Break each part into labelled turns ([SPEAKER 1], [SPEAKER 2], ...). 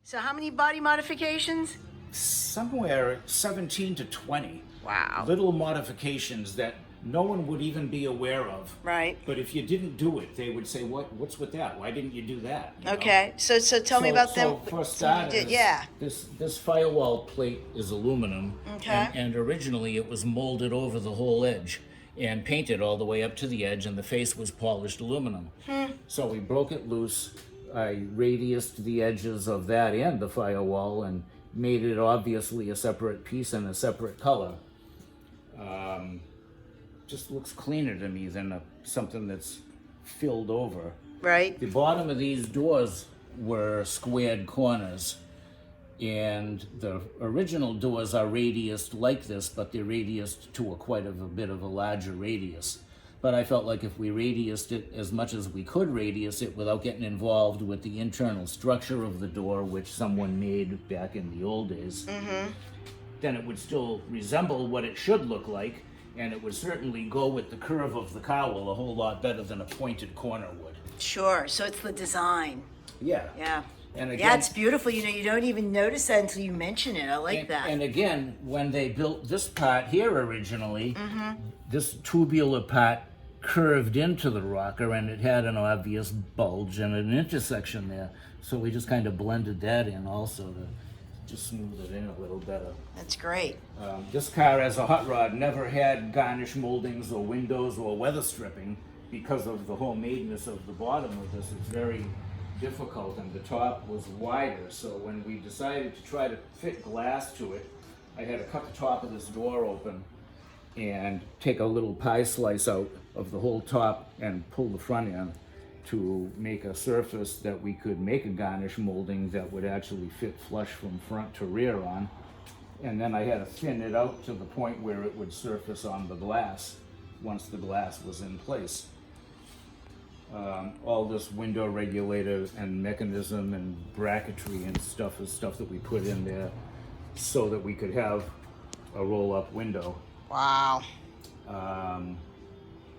[SPEAKER 1] So how many body modifications?
[SPEAKER 2] Somewhere 17 to 20.
[SPEAKER 1] Wow.
[SPEAKER 2] Little modifications that no one would even be aware of.
[SPEAKER 1] Right.
[SPEAKER 2] But if you didn't do it, they would say, "What's with that? Why didn't you do that?" You know?
[SPEAKER 1] Okay. So tell me about them.
[SPEAKER 2] So for
[SPEAKER 1] So you did-
[SPEAKER 2] starters,
[SPEAKER 1] yeah.
[SPEAKER 2] this firewall plate is aluminum,
[SPEAKER 1] Okay.
[SPEAKER 2] and originally it was molded over the whole edge and painted all the way up to the edge, and the face was polished aluminum. So we broke it loose. I radiused the edges of that and the firewall and made it obviously a separate piece and a separate color. Just looks cleaner to me than something that's filled over.
[SPEAKER 1] Right.
[SPEAKER 2] The bottom of these doors were squared corners, and the original doors are radiused like this, but they're radiused to quite a bit of a larger radius. But I felt like if we radiused it as much as we could radius it without getting involved with the internal structure of the door, which someone made back in the old days, then it would still resemble what it should look like, and it would certainly go with the curve of the cowl a whole lot better than a pointed corner would.
[SPEAKER 1] Sure. So it's the design.
[SPEAKER 2] Yeah.
[SPEAKER 1] Yeah.
[SPEAKER 2] And again,
[SPEAKER 1] Yeah, it's beautiful. You know, you don't even notice that until you mention it. I like that.
[SPEAKER 2] And again, when they built this part here originally, this tubular part curved into the rocker, and it had an obvious bulge and an intersection there. So we just kind of blended that in also to just smooth it in a little better.
[SPEAKER 1] That's great.
[SPEAKER 2] This car, as a hot rod, never had garnish moldings or windows or weather stripping because of the homemadeness of the bottom of this. It's very difficult, and the top was wider. So when we decided to try to fit glass to it, I had to cut the top of this door open and take a little pie slice out of the whole top and pull the front in to make a surface that we could make a garnish molding that would actually fit flush from front to rear on. And then I had to thin it out to the point where it would surface on the glass once the glass was in place. All this window regulator and mechanism and bracketry and stuff is stuff that we put in there so that we could have a roll-up window.
[SPEAKER 1] Wow.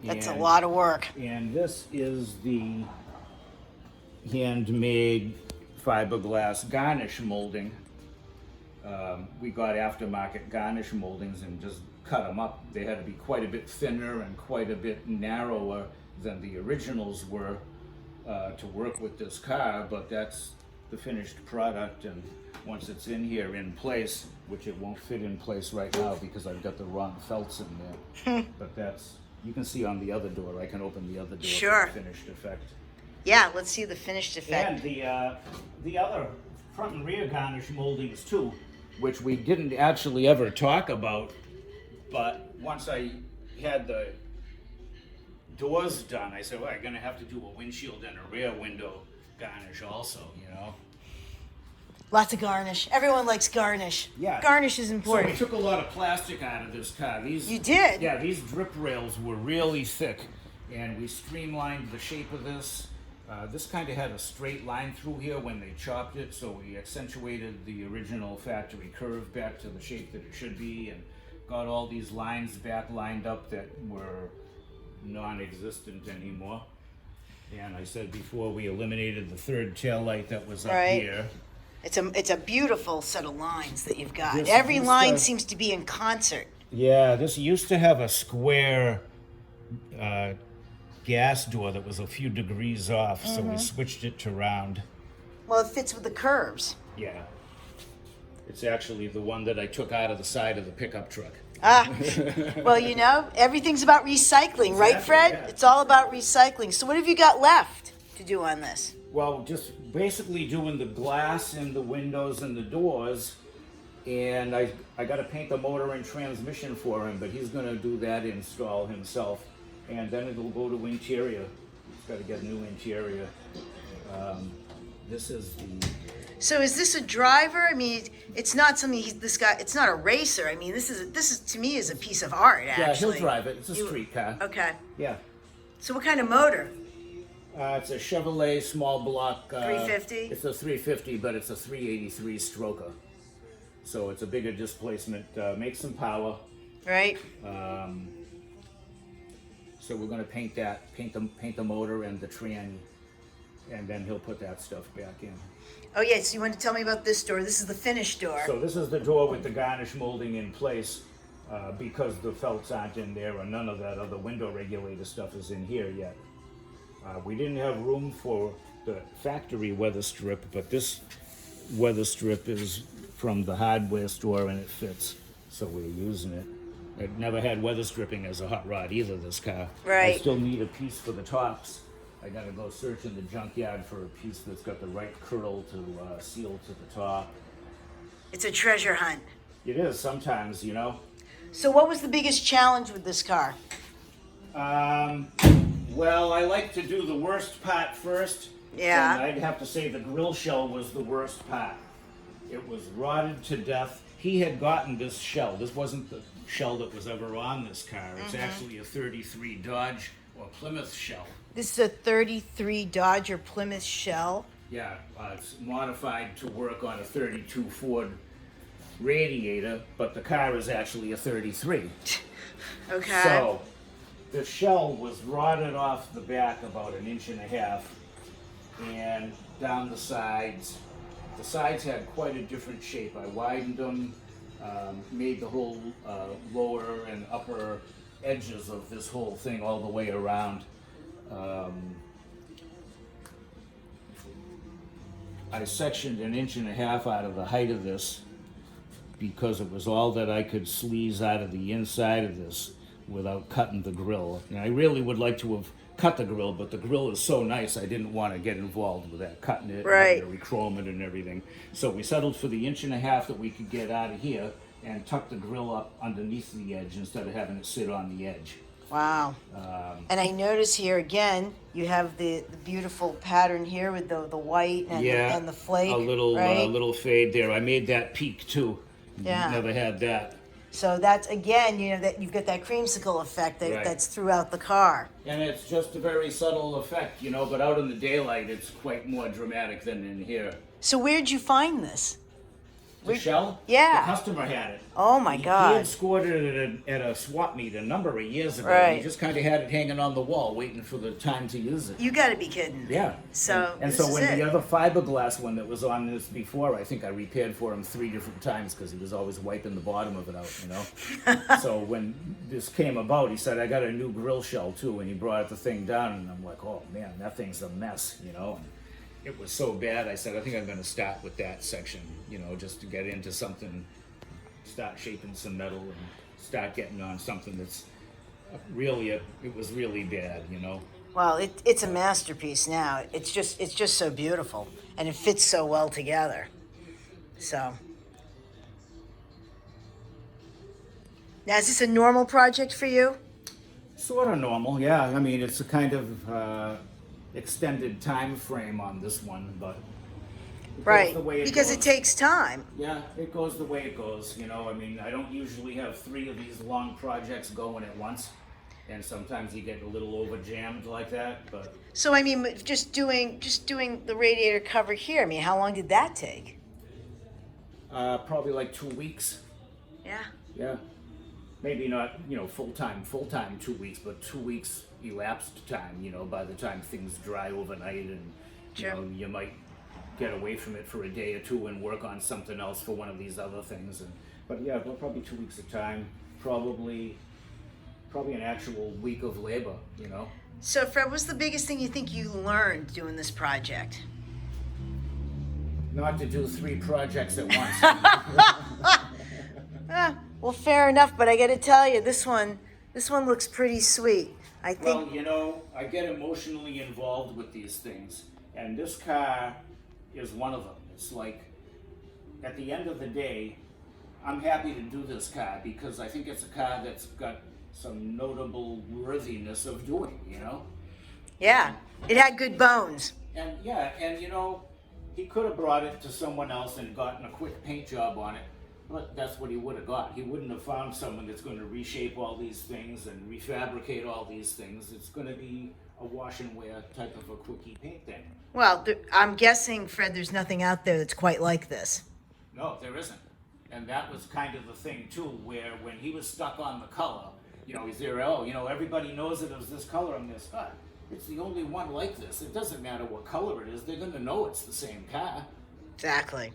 [SPEAKER 1] That's a
[SPEAKER 2] And-
[SPEAKER 1] lot of work.
[SPEAKER 2] And this is the handmade fiberglass garnish molding. We got aftermarket garnish moldings and just cut them up. They had to be quite a bit thinner and quite a bit narrower than the originals were to work with this car, but that's the finished product, and once it's in here in place, which it won't fit in place right now because I've got the wrong felts in there, but that's, you can see on the other door, I can open the other door
[SPEAKER 1] Sure.
[SPEAKER 2] for the finished effect.
[SPEAKER 1] Yeah, let's see the finished effect.
[SPEAKER 2] And the other front and rear garnish moldings too, which we didn't actually ever talk about, but once I had the doors done, I said, well, I'm gonna have to do a windshield and a rear window garnish also, you know?
[SPEAKER 1] Lots of garnish. Everyone likes garnish.
[SPEAKER 2] Yeah.
[SPEAKER 1] Garnish is
[SPEAKER 2] So we
[SPEAKER 1] important.
[SPEAKER 2] took a lot of plastic out of this car.
[SPEAKER 1] You did?
[SPEAKER 2] Yeah, these drip rails were really thick, and we streamlined the shape of this. This kind of had a straight line through here when they chopped it, so we accentuated the original factory curve back to the shape that it should be, and got all these lines back lined up that were non-existent anymore. And I said before, we eliminated the third tail light that was up
[SPEAKER 1] Right.
[SPEAKER 2] here.
[SPEAKER 1] It's a beautiful set of lines that you've got.
[SPEAKER 2] This-
[SPEAKER 1] Every
[SPEAKER 2] this,
[SPEAKER 1] line
[SPEAKER 2] uh,
[SPEAKER 1] seems to be in concert.
[SPEAKER 2] Yeah, this used to have a square gas door that was a few degrees off, so we switched it to round.
[SPEAKER 1] Well, it fits with the curves.
[SPEAKER 2] Yeah. It's actually the one that I took out of the side of the pickup truck.
[SPEAKER 1] Ah, well, you know, everything's about recycling, right,
[SPEAKER 2] Exactly,
[SPEAKER 1] Fred?
[SPEAKER 2] yeah.
[SPEAKER 1] It's all about recycling. So what have you got left to do on this?
[SPEAKER 2] Well, just basically doing the glass and the windows and the doors, and I got to paint the motor and transmission for him, but he's going to do that install himself, and then it'll go to interior. He's got to get a new interior. This is the...
[SPEAKER 1] So is this a driver? I mean, it's not something this guy. It's not a racer. I mean, this is to me is a piece of art.
[SPEAKER 2] Yeah,
[SPEAKER 1] Actually,
[SPEAKER 2] he'll drive it. It's a street car.
[SPEAKER 1] Okay.
[SPEAKER 2] Yeah.
[SPEAKER 1] So what kind of motor?
[SPEAKER 2] It's a Chevrolet small block.
[SPEAKER 1] 350?
[SPEAKER 2] It's a 350, but it's a 383 stroker. So it's a bigger displacement. Makes some power.
[SPEAKER 1] Right.
[SPEAKER 2] So we're going to paint that, paint the motor and the tranny. and then he'll put that stuff back in.
[SPEAKER 1] Oh yeah, so you want to tell me about this door? This is the finished door.
[SPEAKER 2] So this is the door with the garnish molding in place, because the felts aren't in there, and none of that other window regulator stuff is in here yet. We didn't have room for the factory weather strip, but this weather strip is from the hardware store and it fits, so we're using it. It never had weather stripping as a hot rod either, this car.
[SPEAKER 1] Right.
[SPEAKER 2] I still need a piece for the tops. I gotta go search in the junkyard for a piece that's got the right curl to seal to the top.
[SPEAKER 1] It's a treasure hunt.
[SPEAKER 2] It is sometimes, you know.
[SPEAKER 1] So what was the biggest challenge with this car?
[SPEAKER 2] Well, I like to do the worst part first.
[SPEAKER 1] Yeah.
[SPEAKER 2] And I'd have to say the grill shell was the worst part. It was rotted to death. He had gotten this shell. This wasn't the shell that was ever on this car. It's actually a 33 Dodge or Plymouth shell.
[SPEAKER 1] This is a 33 Dodge or Plymouth shell.
[SPEAKER 2] Yeah, it's modified to work on a 32 Ford radiator, but the car is actually a 33.
[SPEAKER 1] Okay.
[SPEAKER 2] So the shell was rotted off the back about 1.5 inches and down the sides. The sides had quite a different shape. I widened them, made the whole lower and upper edges of this whole thing all the way around. I sectioned 1.5 inches out of the height of this because it was all that I could sleaze out of the inside of this without cutting the grill. And I really would like to have cut the grill, but the grill is so nice I didn't want to get involved with that, cutting it,
[SPEAKER 1] Right.
[SPEAKER 2] and rechrome it and everything. So we settled for the 1.5 inches that we could get out of here and tuck the grill up underneath the edge instead of having it sit on the edge.
[SPEAKER 1] Wow. And I notice here again, you have the beautiful pattern here with the white and the flake.
[SPEAKER 2] A little
[SPEAKER 1] right?
[SPEAKER 2] little fade there. I made that peak too.
[SPEAKER 1] Yeah.
[SPEAKER 2] Never had that.
[SPEAKER 1] So that's again, that you've got that creamsicle effect
[SPEAKER 2] Right.
[SPEAKER 1] that's throughout the car.
[SPEAKER 2] And it's just a very subtle effect, but out in the daylight it's quite more dramatic than in here.
[SPEAKER 1] So where'd you find this?
[SPEAKER 2] The shell?
[SPEAKER 1] Yeah.
[SPEAKER 2] The customer had it.
[SPEAKER 1] Oh my
[SPEAKER 2] He
[SPEAKER 1] God.
[SPEAKER 2] had scored it at a swap meet a number of years ago.
[SPEAKER 1] Right.
[SPEAKER 2] He just kind of had it hanging on the wall, waiting for the time to use it.
[SPEAKER 1] You got to be kidding.
[SPEAKER 2] Yeah.
[SPEAKER 1] So
[SPEAKER 2] and
[SPEAKER 1] this
[SPEAKER 2] so
[SPEAKER 1] is
[SPEAKER 2] when
[SPEAKER 1] it.
[SPEAKER 2] the other fiberglass one that was on this before, I think I repaired for him 3 different times because he was always wiping the bottom of it out, So when this came about, he said, I got a new grill shell too, and he brought the thing down, and I'm like, oh man, that thing's a mess, And it was so bad, I said, I think I'm going to start with that section, just to get into something, start shaping some metal and start getting on something that's really, it was really bad,
[SPEAKER 1] Well, it's a masterpiece now. It's just so beautiful, and it fits so well together. So now, is this a normal project for you?
[SPEAKER 2] Sort of normal, yeah. I mean, it's a kind of extended time frame on this one, but it goes
[SPEAKER 1] Right,
[SPEAKER 2] the way it
[SPEAKER 1] because
[SPEAKER 2] goes.
[SPEAKER 1] it takes time.
[SPEAKER 2] Yeah, it goes the way it goes. I mean, I don't usually have 3 of these long projects going at once, and sometimes you get a little over jammed like that. But
[SPEAKER 1] So I mean, just doing the radiator cover here. I mean, how long did that take?
[SPEAKER 2] probably like 2 weeks.
[SPEAKER 1] Yeah.
[SPEAKER 2] Yeah, maybe not full time 2 weeks, but 2 weeks elapsed time. By the time things dry overnight, and
[SPEAKER 1] Sure.
[SPEAKER 2] you might get away from it for a day or two and work on something else for one of these other things. But yeah, well, probably 2 weeks of time, probably an actual week of labor.
[SPEAKER 1] So Fred, what's the biggest thing you think you learned doing this project?
[SPEAKER 2] Not to do 3 projects at once.
[SPEAKER 1] Well, fair enough, but I got to tell you, this one looks pretty sweet. I think.
[SPEAKER 2] Well, I get emotionally involved with these things, and this car is one of them. It's like, at the end of the day, I'm happy to do this car because I think it's a car that's got some notable worthiness of doing,
[SPEAKER 1] Yeah, it had good bones.
[SPEAKER 2] And yeah, and he could have brought it to someone else and gotten a quick paint job on it, but that's what he would have got. He wouldn't have found someone that's going to reshape all these things and refabricate all these things. It's going to be a wash and wear type of a quickie paint thing.
[SPEAKER 1] Well, I'm guessing, Fred, there's nothing out there that's quite like this.
[SPEAKER 2] No, there isn't. And that was kind of the thing too, where when he was stuck on the color, he's there, everybody knows it as this color on this car. it's the only one like this. It doesn't matter what color it is, they're gonna know it's the same car.
[SPEAKER 1] Exactly.